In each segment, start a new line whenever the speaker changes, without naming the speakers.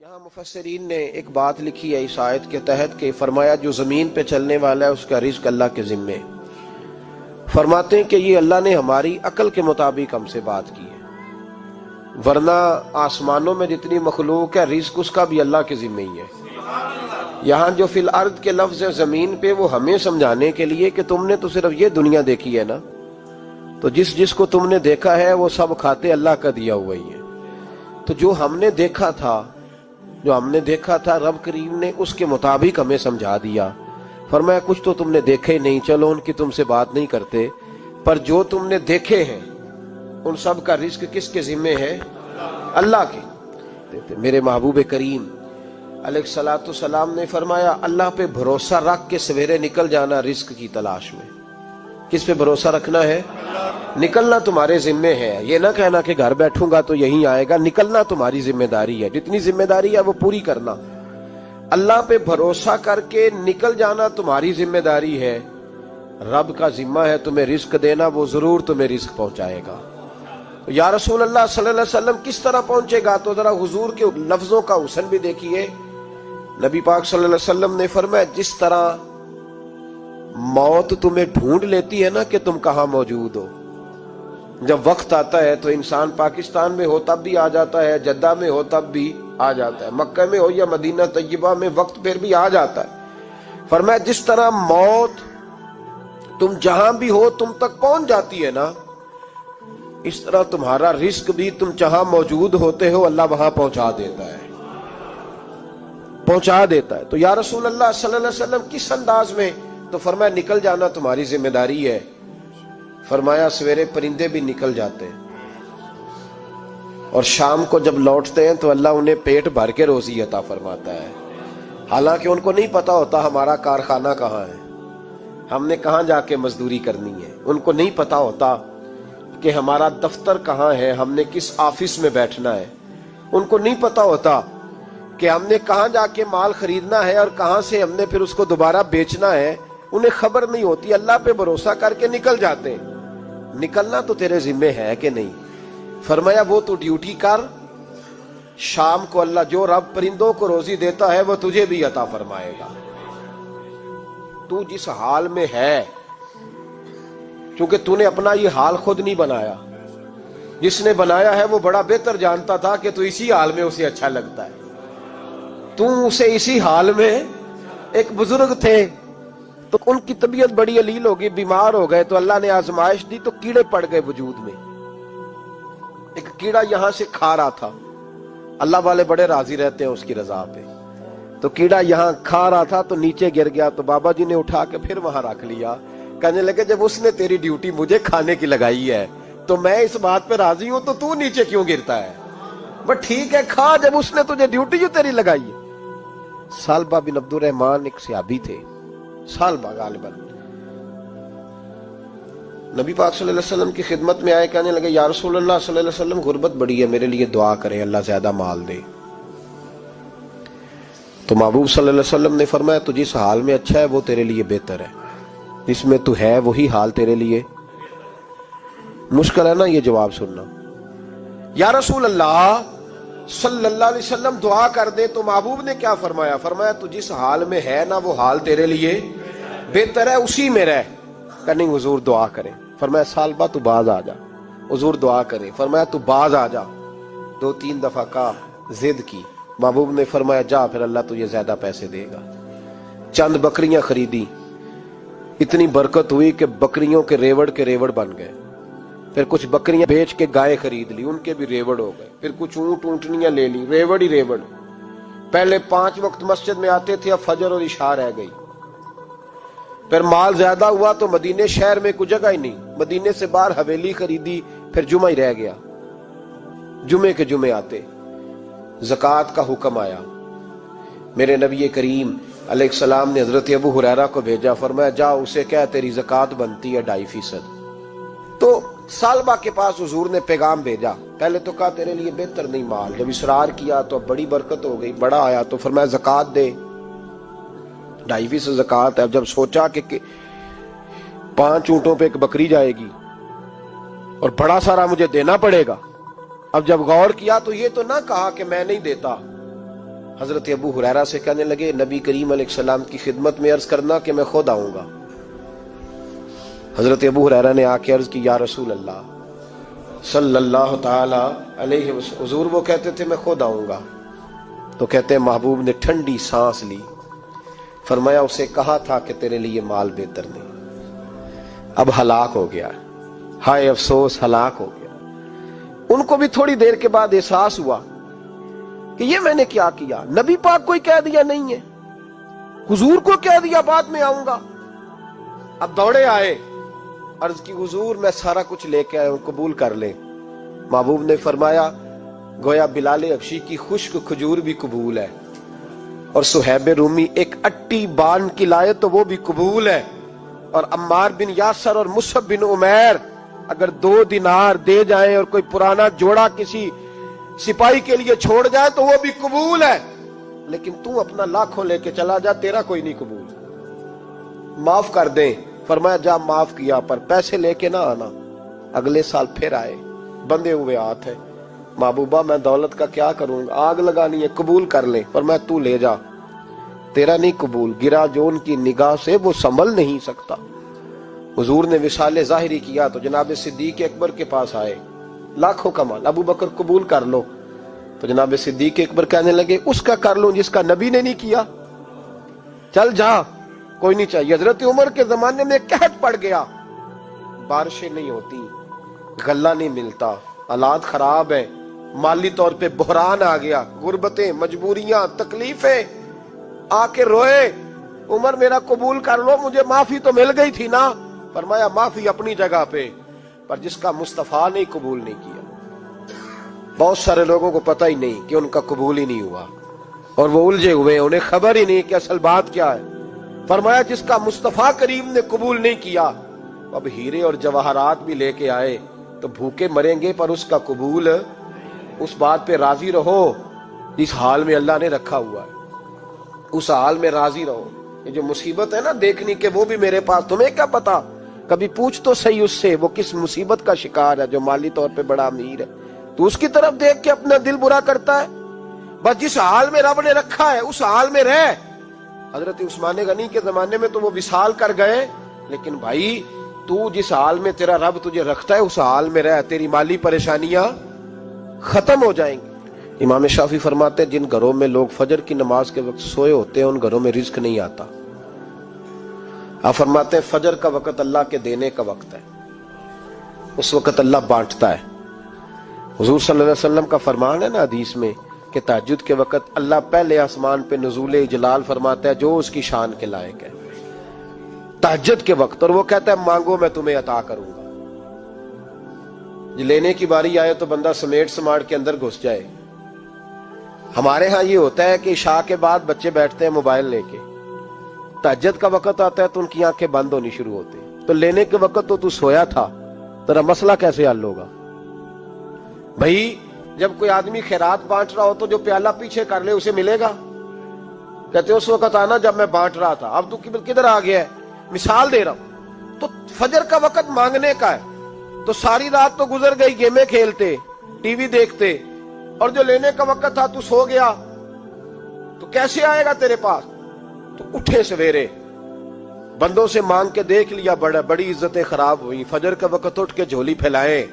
یہاں مفسرین نے ایک بات لکھی ہے اس آیت کے تحت کہ فرمایا جو زمین پہ چلنے والا ہے اس کا رزق اللہ کے ذمے. فرماتے ہیں کہ یہ اللہ نے ہماری عقل کے مطابق ہم سے بات کی ہے، ورنہ آسمانوں میں جتنی مخلوق ہے رزق اس کا بھی اللہ کے ذمے ہی ہے. یہاں جو فی الارض کے لفظ ہے زمین پہ، وہ ہمیں سمجھانے کے لیے کہ تم نے تو صرف یہ دنیا دیکھی ہے نا، تو جس کو تم نے دیکھا ہے وہ سب کھاتے اللہ کا دیا ہوا ہی ہے. تو جو ہم نے دیکھا تھا رب کریم نے اس کے مطابق ہمیں سمجھا دیا. فرمایا کچھ تو تم نے دیکھے نہیں، چلو ان کی تم سے بات نہیں کرتے، پر جو تم نے دیکھے ہیں ان سب کا رزق کس کے ذمے ہے؟ اللہ کے. میرے محبوب کریم علیہ الصلوۃ والسلام نے فرمایا اللہ پہ بھروسہ رکھ کے سویرے نکل جانا رزق کی تلاش میں. کس پہ بھروسہ رکھنا ہے؟ نکلنا تمہارے ذمے ہے. یہ نہ کہنا کہ گھر بیٹھوں گا تو یہیں آئے گا. نکلنا تمہاری ذمہ داری ہے، جتنی ذمہ داری ہے وہ پوری کرنا. اللہ پہ بھروسہ کر کے نکل جانا تمہاری ذمہ داری ہے. رب کا ذمہ ہے تمہیں رزق دینا، وہ ضرور تمہیں رزق پہنچائے گا. یا رسول اللہ صلی اللہ علیہ وسلم کس طرح پہنچے گا؟ تو ذرا حضور کے لفظوں کا حسن بھی دیکھیے. نبی پاک صلی اللہ علیہ وسلم نے فرمایا جس طرح موت تمہیں ڈھونڈ لیتی ہے نا کہ تم کہاں موجود ہو، جب وقت آتا ہے تو انسان پاکستان میں ہو تب بھی آ جاتا ہے، جدہ میں ہو تب بھی آ جاتا ہے، مکہ میں ہو یا مدینہ طیبہ میں، وقت پھر بھی آ جاتا ہے. فرمایا جس طرح موت تم جہاں بھی ہو تم تک پہنچ جاتی ہے نا، اس طرح تمہارا رزق بھی تم جہاں موجود ہوتے ہو اللہ وہاں پہنچا دیتا ہے. تو یا رسول اللہ صلی اللہ علیہ وسلم کس انداز میں؟ تو فرمایا نکل جانا تمہاری ذمہ داری ہے. فرمایا سویرے پرندے بھی نکل جاتے ہیں اور شام کو جب لوٹتے ہیں تو اللہ انہیں پیٹ بھر کے روزی عطا فرماتا ہے. حالانکہ ان کو نہیں پتا ہوتا ہمارا کارخانہ کہاں ہے، ہم نے کہاں جا کے مزدوری کرنی ہے. ان کو نہیں پتا ہوتا کہ ہمارا دفتر کہاں ہے، ہم نے کس آفس میں بیٹھنا ہے. ان کو نہیں پتا ہوتا کہ ہم نے کہاں جا کے مال خریدنا ہے اور کہاں سے ہم نے پھر اس کو دوبارہ بیچنا ہے. انہیں خبر نہیں ہوتی. اللہ پہ بھروسہ کر کے نکل جاتے ہیں. نکلنا تو تیرے ذمے ہے کہ نہیں؟ فرمایا وہ تو ڈیوٹی کر، شام کو اللہ جو رب پرندوں کو روزی دیتا ہے وہ تجھے بھی عطا فرمائے گا. تو جس حال میں ہے، کیونکہ تو نے اپنا یہ حال خود نہیں بنایا، جس نے بنایا ہے وہ بڑا بہتر جانتا تھا کہ تو اسی حال میں اسے اچھا لگتا ہے. تو اسے اسی حال میں، ایک بزرگ تھے تو ان کی طبیعت بڑی علیل ہو گئی، بیمار ہو گئے، تو اللہ نے آزمائش دی تو کیڑے پڑ گئے وجود میں. ایک کیڑا یہاں سے کھا رہا تھا، اللہ والے بڑے راضی رہتے ہیں اس کی رضا پہ. تو کیڑا یہاں کھا رہا تھا تو نیچے گر گیا، تو بابا جی نے اٹھا کے پھر وہاں رکھ لیا. کہنے لگے جب اس نے تیری ڈیوٹی مجھے کھانے کی لگائی ہے تو میں اس بات پہ راضی ہوں، تو نیچے کیوں گرتا ہے؟ بس ٹھیک ہے کھا، جب اس نے تجھے ڈیوٹی جو تیری لگائی ہے. سالبہ بن عبد الرحمن ایک صحابی تھے، سالبہ غالباً نبی پاک صلی اللہ علیہ وسلم کی خدمت میں آئے. کہنے لگے یا رسول اللہ صلی اللہ علیہ وسلم غربت بڑی ہے، میرے لیے دعا کریں اللہ زیادہ مال دے. تو محبوب صلی اللہ علیہ وسلم نے فرمایا تو جس حال میں اچھا ہے وہ تیرے لیے بہتر ہے، جس میں تو ہے وہی حال تیرے لیے. مشکل ہے نا یہ جواب سننا. یا رسول اللہ صلی اللہ علیہ وسلم دعا کر دے. تو محبوب نے کیا فرمایا؟ فرمایا تو جس حال میں ہے نا وہ حال تیرے لیے بہتر ہے، اسی میں رہ. کہ نہیں حضور دعا کریں. فرمایا سالبہ تو باز آ جا. حضور دعا کریں. فرمایا تو باز آ جا. 2-3 دفعہ کا ضد کی. محبوب نے فرمایا جا، پھر اللہ تجھے زیادہ پیسے دے گا. چند بکریاں خریدی، اتنی برکت ہوئی کہ بکریوں کے ریوڑ بن گئے. پھر کچھ بکریاں بیچ کے گائے خرید لی، ان کے بھی ریوڑ ہو گئے. پھر کچھ اونٹنیاں لے لی، ریوڑ ہی ریوڑ. پہلے 5 وقت مسجد میں آتے تھے، اب فجر اور عشاء رہ گئی. پھر مال زیادہ ہوا تو مدینے شہر میں کوئی جگہ ہی نہیں، مدینے سے باہر حویلی خریدی، پھر جمعہ ہی رہ گیا. جمعے کے جمعے آتے. زکوٰۃ کا حکم آیا. میرے نبی کریم علیہ السلام نے حضرت ابو ہریرہ کو بھیجا. فرمایا جا اسے کہہ تیری زکوٰۃ بنتی ہے 2.5%. تو سالبہ کے پاس حضور نے پیغام بھیجا. پہلے تو کہا تیرے لیے بہتر نہیں مال. جب اصرار کیا تو بڑی برکت ہو گئی، بڑا آیا تو فرمایا زکوٰۃ دے. 2.5% زکوٰۃ ہے. اب جب سوچا کہ 5 اونٹوں پہ ایک بکری جائے گی اور بڑا سارا مجھے دینا پڑے گا، اب جب غور کیا تو یہ تو نہ کہا کہ میں نہیں دیتا، حضرت ابو ہریرہ سے کہنے لگے نبی کریم علیہ السلام کی خدمت میں عرض کرنا کہ میں خود آؤں گا۔ حضرت ابو ہریرہ نے آ کے عرض کی یا رسول اللہ صلی اللہ تعالی علیہ وسلم، حضور وہ کہتے تھے میں خود آؤں گا، تو کہتے ہیں محبوب نے ٹھنڈی سانس لی، فرمایا اسے کہا تھا کہ تیرے لیے مال بہتر نہیں، اب ہلاک ہو گیا، ہائے افسوس ہلاک ہو گیا۔ ان کو بھی تھوڑی دیر کے بعد احساس ہوا کہ یہ میں نے کیا کیا، نبی پاک کو ہی کہہ دیا نہیں ہے، حضور کو کہہ دیا بعد میں آؤں گا۔ اب دوڑے آئے، عرض کی حضور میں سارا کچھ لے کے آیا ہوں، قبول کر لیں۔ محبوب نے فرمایا گویا بلال حبشی کی خشک کھجور بھی قبول ہے، اور صہیب رومی ایک اٹی بان کی لائے تو وہ بھی قبول ہے، اور عمار بن یاسر اور مصعب بن عمیر اگر 2 دینار دے جائیں اور کوئی پرانا جوڑا کسی سپاہی کے لیے چھوڑ جائے تو وہ بھی قبول ہے، لیکن تو اپنا لاکھوں لے کے چلا جا، تیرا کوئی نہیں قبول، معاف کر دیں۔ فرمایا جا معاف کیا، پر پیسے لے کے نہ آنا۔ اگلے سال پھر آئے، بندے ہوئے ہاتھ ہے، محبوبہ میں دولت کا کیا کروں گا، آگ لگانی ہے، قبول کر لیں۔ فرمایا تو لے جا، تیرا نہیں قبول، گرا جو ان کی نگاہ سے وہ سنبھل نہیں سکتا۔ حضور نے وصال ظاہری کیا تو جناب صدیق اکبر کے پاس آئے، لاکھوں کا مال، ابو بکر قبول کر لو، تو جناب صدیق اکبر کہنے لگے اس کا کر لوں جس کا نبی نے نہیں کیا، چل جا کوئی نہیں چاہیے۔ حضرت عمر کے زمانے میں قحط پڑ گیا، بارشیں نہیں ہوتی، غلہ نہیں ملتا، حالات خراب ہیں، مالی طور پہ بحران آ گیا، غربتیں، مجبوریاں، تکلیفیں، آ کے روئے عمر میرا قبول کر لو، مجھے معافی تو مل گئی تھی نا۔ فرمایا معافی اپنی جگہ پہ، پر جس کا مصطفیٰ نے قبول نہیں کیا۔ بہت سارے لوگوں کو پتہ ہی نہیں کہ ان کا قبول ہی نہیں ہوا، اور وہ الجھے ہوئے، انہیں خبر ہی نہیں کہ اصل بات کیا ہے۔ فرمایا جس کا مصطفیٰ کریم نے قبول نہیں کیا، اب ہیرے اور جواہرات بھی لے کے آئے تو بھوکے مریں گے، پر اس کا قبول، اس بات پہ راضی رہو جس حال میں اللہ نے رکھا ہوا ہے، اس حال میں راضی رہو۔ یہ جو مصیبت ہے نا دیکھنی کہ وہ بھی میرے پاس، تمہیں کیا پتا، کبھی پوچھ تو صحیح اس سے وہ کس مصیبت کا شکار ہے، جو مالی طور پہ بڑا امیر ہے، تو اس کی طرف دیکھ کے اپنا دل برا کرتا ہے۔ بس جس حال میں رب نے رکھا ہے اس حال میں رہ۔ حضرت عثمان غنی کے زمانے میں تو وہ وصال کر گئے، لیکن بھائی تو جس حال میں تیرا رب تجھے رکھتا ہے اس حال میں رہ، تیری مالی پریشانیاں ختم ہو جائیں گی۔ امام شافعی فرماتے ہیں جن گھروں میں لوگ فجر کی نماز کے وقت سوئے ہوتے ہیں ان گھروں میں رزق نہیں آتا۔ آپ فرماتے ہیں فجر کا وقت اللہ کے دینے کا وقت ہے، اس وقت اللہ بانٹتا ہے۔ حضور صلی اللہ علیہ وسلم کا فرمان ہے نا حدیث میں کہ تہجد کے وقت اللہ پہلے آسمان پہ نزول اجلال فرماتا ہے جو اس کی شان کے لائق ہے تہجد کے وقت، اور وہ کہتا ہے مانگو میں تمہیں عطا کروں گا۔ لینے کی باری آئے تو بندہ سمیٹ سماڑ کے اندر گھس جائے۔ ہمارے ہاں یہ ہوتا ہے کہ عشاء کے بعد بچے بیٹھتے ہیں موبائل لے کے، تہجد کا وقت آتا ہے تو ان کی آنکھیں بند ہونی شروع ہوتی، تو لینے کے وقت تو سویا تھا، تیرا مسئلہ کیسے حل ہوگا؟ بھائی جب کوئی آدمی خیرات بانٹ رہا ہو تو جو پیالہ پیچھے کر لے اسے ملے گا؟ کہتے اس وقت آنا جب میں بانٹ رہا تھا، اب تو کدھر آ گیا ہے؟ مثال دے رہا ہوں۔ تو فجر کا وقت مانگنے کا ہے، تو ساری رات تو گزر گئی گیمیں کھیلتے، ٹی وی دیکھتے، اور جو لینے کا وقت تھا تو سو گیا، تو کیسے آئے گا تیرے پاس؟ تو اٹھے سویرے، بندوں سے مانگ کے دیکھ لیا، بڑی عزتیں خراب ہوئی، فجر کا وقت اٹھ کے جھولی پھیلائیں۔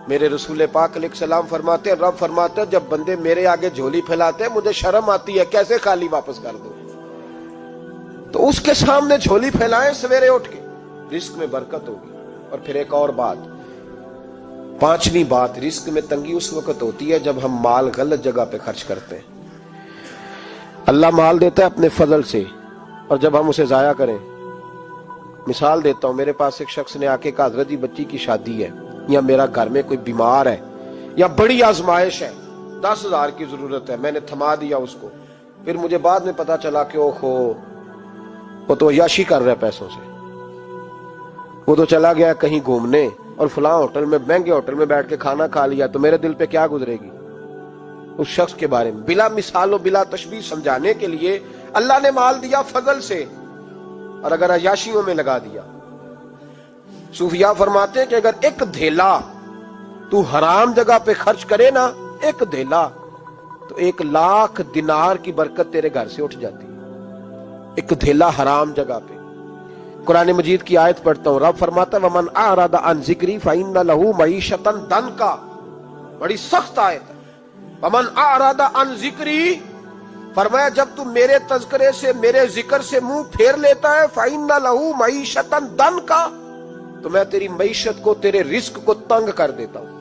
میرے رسول پاک علیہ السلام فرماتے ہیں، رب فرماتے ہیں جب بندے میرے آگے جھولی پھیلاتے ہیں مجھے شرم آتی ہے، کیسے خالی واپس کر دو؟ تو اس کے سامنے جھولی پھیلائیں سویرے اٹھ کے، رزق میں برکت ہوگی۔ اور پھر ایک اور بات، 5ویں بات، رزق میں تنگی اس وقت ہوتی ہے جب ہم مال غلط جگہ پہ خرچ کرتے ہیں۔ اللہ مال دیتا ہے اپنے فضل سے، اور جب ہم اسے ضائع کریں، مثال دیتا ہوں، میرے پاس ایک شخص نے آ کے کہا حضرت جی بچی کی شادی ہے، یا میرا گھر میں کوئی بیمار ہے، یا بڑی آزمائش ہے، 10,000 کی ضرورت ہے، میں نے تھما دیا اس کو، پھر مجھے بعد میں پتا چلا کہ اوہو وہ تو عیاشی کر رہا ہے پیسوں سے، وہ تو چلا گیا کہیں گھومنے اور فلاں ہوٹل میں، مہنگے ہوٹل میں بیٹھ کے کھانا کھا لیا، تو میرے دل پہ کیا گزرے گی؟ اس شخص کے بارے میں بلا مثال و بلا تشبیہ سمجھانے کے لیے اللہ نے مال دیا فضل سے، اور اگر عیاشیوں میں لگا دیا۔ صوفیاء فرماتے ہیں کہ اگر ایک دھیلا تو حرام جگہ پہ خرچ کرے نا، ایک دھیلا، تو 1,00,000 دینار کی برکت تیرے گھر سے اٹھ جاتی ہے، ایک دھیلا حرام جگہ پہ۔ قرآن مجید کی آیت پڑھتا ہوں، رب فرماتا ہے وَمَنْ أَعْرَضَ عَنْ ذِكْرِي فَإِنَّ لَهُ مَعِيشَةً ضَنْكًا، بڑی سخت آیت ہے۔ وَمَنْ أَعْرَضَ عَنْ ذِكْرِي، فرمایا جب تم میرے تذکرے سے، میرے ذکر سے منہ پھیر لیتا ہے، فَإِنَّ لَهُ مَعِيشَةً ضَنْكًا، تو میں تیری معیشت کو، تیرے رزق کو تنگ کر دیتا ہوں،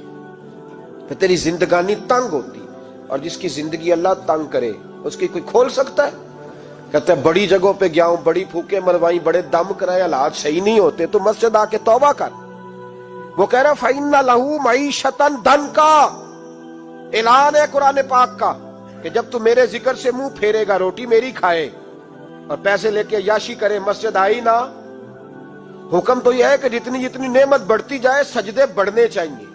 پھر تیری زندگانی تنگ ہوتی، اور جس کی زندگی اللہ تنگ کرے اس کی کوئی کھول سکتا ہے؟ کہتے ہیں بڑی جگہوں پہ گیا ہوں، بڑی پھوکے مروائی، بڑے دم کرائے، حالات صحیح نہیں ہوتے، تو مسجد آ کے توبہ کر۔ وہ کہہ رہا فَإِنَّ لَهُ مَعِيشَةً ضَنْكًا، اعلان ہے قرآن پاک کا کہ جب تو میرے ذکر سے منہ پھیرے گا، روٹی میری کھائے اور پیسے لے کے عیاشی کرے، مسجد آئی نہ۔ حکم تو یہ ہے کہ جتنی جتنی نعمت بڑھتی جائے سجدے بڑھنے چاہیے،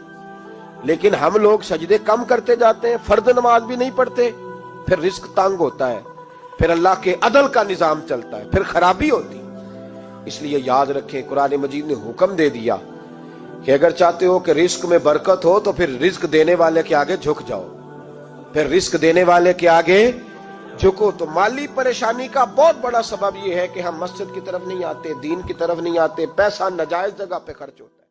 لیکن ہم لوگ سجدے کم کرتے جاتے ہیں، فرض نماز بھی نہیں پڑھتے، پھر رزق تنگ ہوتا ہے، پھر اللہ کے عدل کا نظام چلتا ہے، پھر خرابی ہوتی۔ اس لیے یاد رکھیں قرآن مجید نے حکم دے دیا کہ اگر چاہتے ہو کہ رزق میں برکت ہو تو پھر رزق دینے والے کے آگے جھک جاؤ، پھر رزق دینے والے کے آگے جھکو۔ تو مالی پریشانی کا بہت بڑا سبب یہ ہے کہ ہم مسجد کی طرف نہیں آتے، دین کی طرف نہیں آتے، پیسہ ناجائز جگہ پہ خرچ ہوتا ہے۔